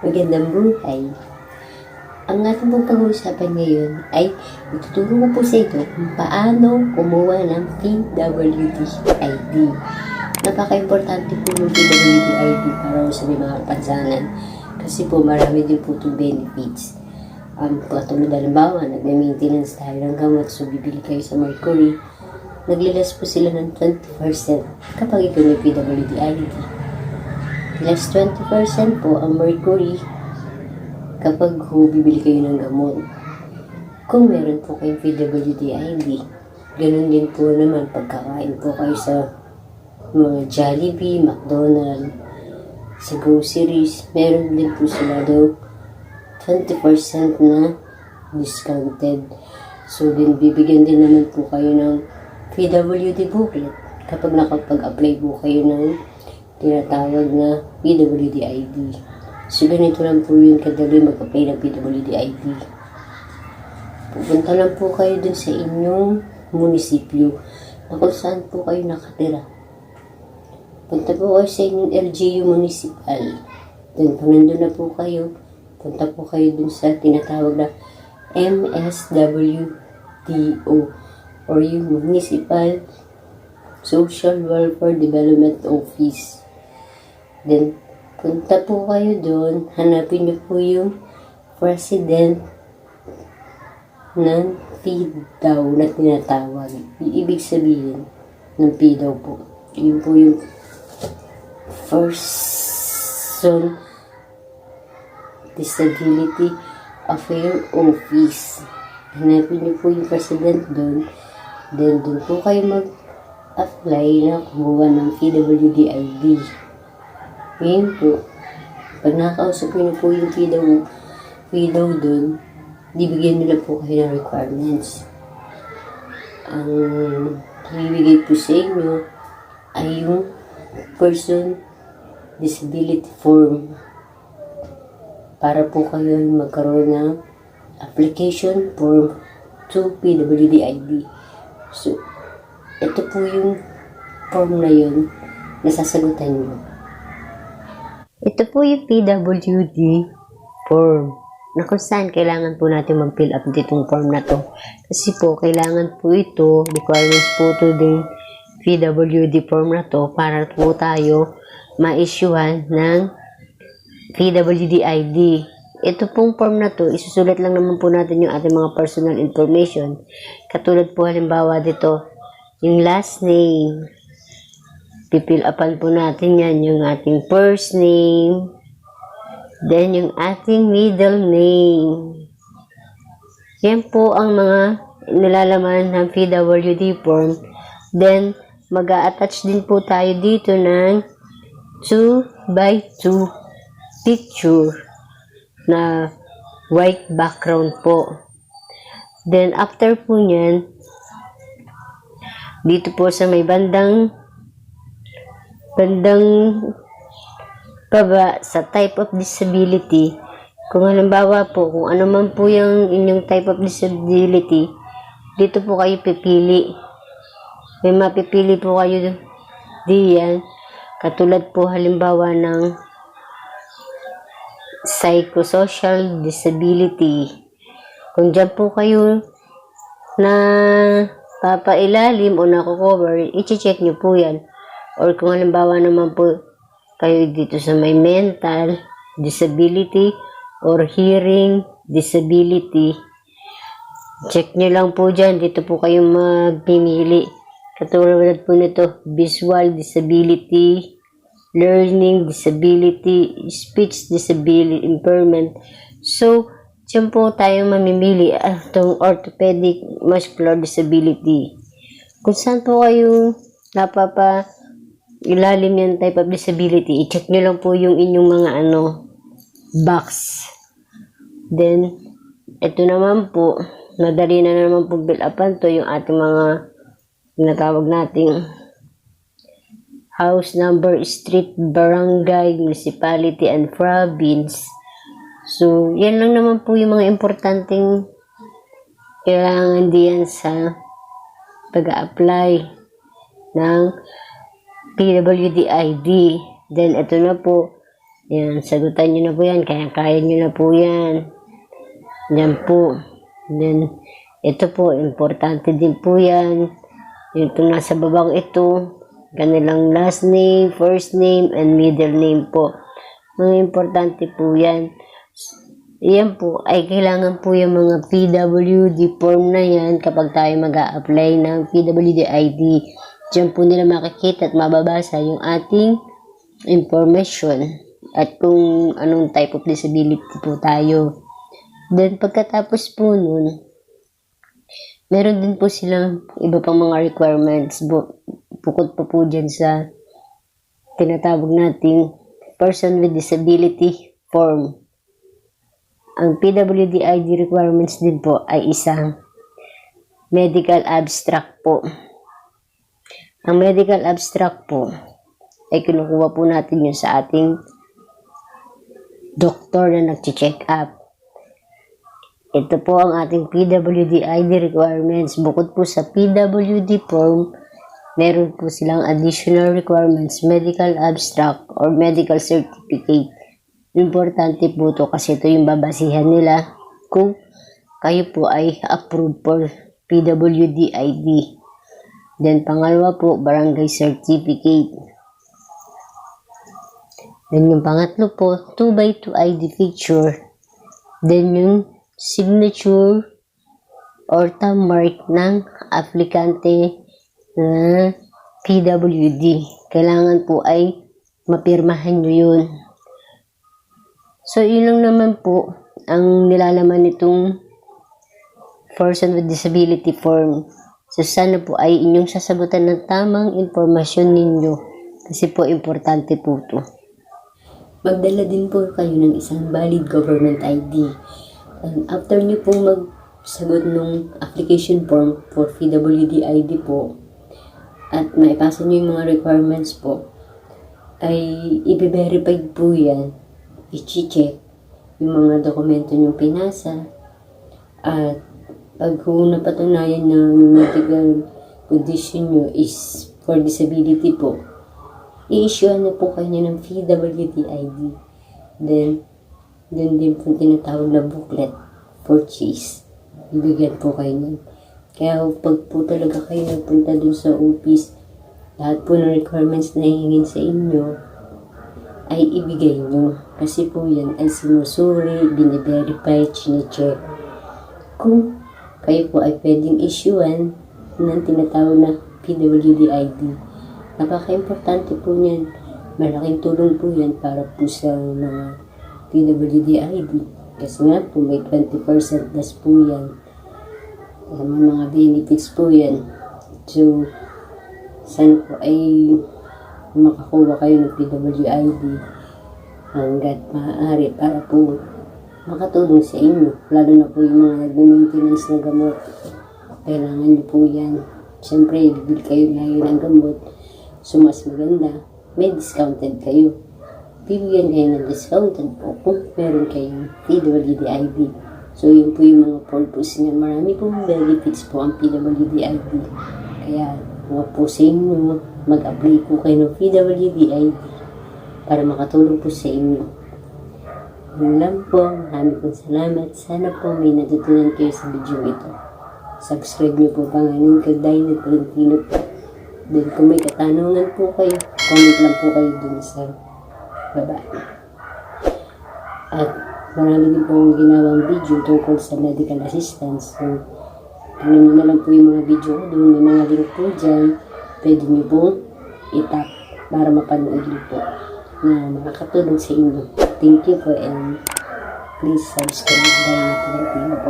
Magandang buhay. Ang ating pong pag-uusapan ngayon ay ituturo ko po sa ito kung paano kumuha ng PWD ID. Napaka-importante po ng PWD ID para sa mga pansanan kasi po marami din po itong benefits. Katulad halimbawa, nagme-maintenance tayo ng gamot, so bibili kayo sa Mercury, naglilas po sila ng 20% kapag ito may PWD ID. Less 20% po ang Mercury kapag bibili kayo ng gamot. Kung meron po kayong PWD ID, ganun din po naman pagkakain po kayo sa mga Jollibee, McDonald's, sa groceries, meron din po sila daw 20% na discounted. So, din bibigyan din naman po kayo ng PWD booklet kapag nakapag-apply po kayo ng tinatawag na PWD ID. So, ganito lang po yun kadali mag-apply ng PWD ID. Pupunta lang po kayo dun sa inyong munisipyo na kung saan po kayo nakatira. Punta po kayo sa inyong LGU municipal. Then, kung nandun na po kayo, punta po kayo dun sa tinatawag na MSWDO or yung Municipal Social Welfare Development Office. Then, punta po kayo doon, hanapin niyo po yung president ng PDAW na tinatawag. Ibig sabihin ng PDAW po. Yun po yung Person Disability Affairs Office. Hanapin niyo po yung president doon. Then, doon po kayo mag-apply na kumuha ng PWD ID. Ngayon po, pag nakakausap niyo po yung PDAW doon, bibigyan nila po kayo ng requirements. Ang bibigay po sa inyo ay yung Person Disability Form para po kayo magkaroon ng application form to PWD ID. So, ito po yung form na yun na sasagutan nyo. Ito po yung PWD form na kung saan kailangan po natin mag-fill up ditong form na to. Kasi po, kailangan po ito, requirements po ito din PWD form na to para po tayo ma-issuehan ng PWD ID. Ito pong form na to, isusulat lang naman po natin yung ating mga personal information. Katulad po halimbawa dito, yung last name. Pipil upan po natin yan, yung ating first name, then yung ating middle name. Yan po ang mga nilalaman ng PWD form. Then, mag-a-attach din po tayo dito ng 2x2 picture na white background po. Then, after po nyan, dito po sa may bandang baba sa type of disability, kung halimbawa po, kung ano man po yung inyong type of disability, dito po kayo pipili. May mapipili po kayo diyan. Katulad po halimbawa ng psychosocial disability. Kung dyan po kayo na papailalim o nakukover, i-check nyo po yan. Or kung halimbawa naman po kayo dito sa may mental disability or hearing disability, check nyo lang po dyan. Dito po kayo magpimili. Katulad po nito, visual disability, learning disability, speech disability, impairment. So, dyan po tayo mamimili itong orthopedic muscular disability. Kung saan po kayo ilalim yung type of disability, i-check nyo lang po yung inyong mga box. Then, ito naman po, madali na naman po build upan to yung ating mga tinatawag nating house number, street, barangay, municipality, and province. So, yan lang naman po yung mga importanteng kailangan diyan sa pag-a-apply ng PWD ID. Then, ito na po, Yan, sagutan nyo na po yan. Kaya nyo na po yan. Yan po. Then, ito po, importante din po yan. Ito nasa babang ito. Kanilang last name, first name, and middle name po. Mga importante po yan. Yan po, ay kailangan po yung mga PWD form na yan kapag tayo mag-a-apply ng PWD ID. Diyan po nila makikita at mababasa yung ating information at kung anong type of disability po tayo. Then, pagkatapos po nun, meron din po silang iba pang mga requirements. Bukod po dyan sa tinatawag nating Person with Disability Form. Ang PWD ID requirements din po ay isang medical abstract po. Ang medical abstract po ay kinukuha po natin yun sa ating doktor na nag-check up. Ito po ang ating PWD ID requirements. Bukod po sa PWD form, meron po silang additional requirements, medical abstract or medical certificate. Importante po ito kasi ito yung babasihan nila kung kayo po ay approved for PWD ID. Then pangalawa po, barangay certificate. Then yung pangatlo po, 2x2 ID picture. Then yung signature or thumb mark ng aplikante na PWD. Kailangan po ay mapirmahan nyo yun. So, yun lang naman po ang nilalaman nitong Person with Disability Form. So, sana po ay inyong sasagutan ng tamang informasyon ninyo. Kasi po, importante po ito. Magdala din po kayo ng isang valid government ID. And after nyo po magsagot ng application form for PWD ID po, at maipasa nyo yung mga requirements po, ay i-verify po yan, i-check yung mga dokumento nyo pinasa, at pag napatunayan na yung medical condition nyo is for disability po, i-issuean na po kayo ng PWD ID. Then din po tinatawag na booklet purchase. Bibigyan po kayo nun. Kaya pag po talaga kayo nagpunta dun sa office, lahat po ng requirements na hihingin sa inyo ay ibigay nyo. Kasi po yan ay sinusuri, bine-verify, chine-check. Kung kayo po ay pwedeng issuean ng tinatawag na PWD ID. Napaka-importante po niyan. Malaking tulong po yan para po sa mga PWD ID. Kasi nga po may 20% plus po yan. May mga benefits po yan. So, sana po ay makakuha kayo ng PWD ID hanggat maaari para po makatulong sa inyo. Lalo na po yung mga nag-maintenance na gamot. Kailangan nyo po yan. Siyempre, bibili kayo lagi ng gamot. So, mas maganda, may discounted kayo. Bibigyan kayo ng discounted po kung meron kayong PWD ID. So, yun po yung mga purpose niya. Marami pong benefits po ang PWD ID. Kaya, mga po sa inyo, mag-apply po kayo ng PWD ID para makatulong po sa inyo. Yun lang po. Maraming pong salamat. Sana po may natutunan kayo sa video ito. Subscribe niyo po pangalan ko, DYNA TOLENTINO po. Then kung may katanungan po kayo, comment lang po kayo dun sa baba. At marami din po akong ginawang video tungkol sa medical assistance. So, tingnan nyo na lang po yung mga video ko doon. May mga link po dyan. Pwede nyo pong itap para mapanood nyo po na makakatulong sa inyo. Thank you po and please subscribe DYNA TOLENTINO po.